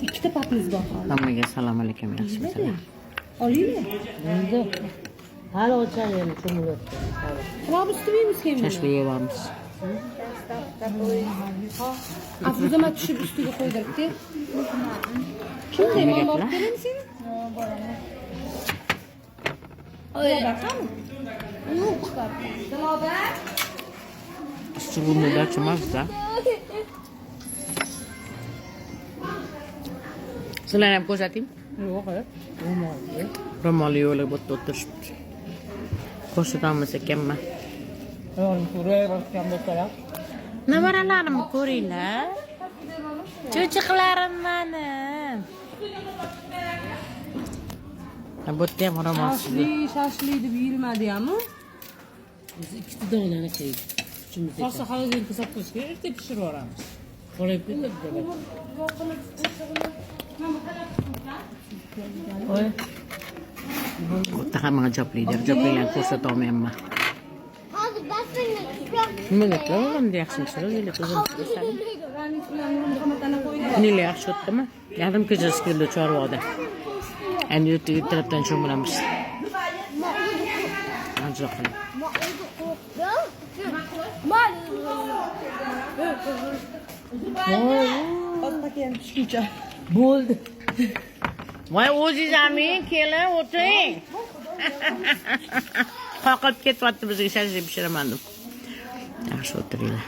ikkita papimiz bor hali. Hammaga assalomu alaykum, yaxshimisizlar? Olinglar. Endi hali ochaylik cho'milyapti. Robus tuyimiz keyin. Shashlik yeyapmiz. Afruzama tushib ustiga qo'ydiribdi. Kimga Nimaga borib qilar? keling sen? Sugunlar chiqmasda. Sizlarni ham ko'rsating. Yo'q, bo'lmaydi. Ro'molli yo'lib o'tirishibdi. Ko'rsatamiz ekanman. Yo'q, ko'ray bosgan bo'lsalar. Nevaralarimni ko'ringlar. Cho'chiqlarim mani. Bu yerda ham ro'molsiz. Shashli deb yurmadi-yamu. Biz ikkita donani qildik. Kuchimizga. Qolsa haliga hisob qilishga erta pishirib yuboramiz. Qorayib ketdi. Voy. Bu yerda hamma ajablaydi. Ajablaylarni ko'rsata olmayapman. Hozir basingni tuproq. Nimaga qilaman yaxshimisiz? O'zinglar ko'rsating. Nila yaxshi o'tdimi? Yarim kechasi keldi Chorvoqda. Endi ertalabdan cho'milamiz. Ancha qilib. Bo'ldi. Voy o'zingiz amin kelin o'tiring. Qoqilib ketyapti bizga shashlik pishiraman deb. Yaxshi o'tiringlar.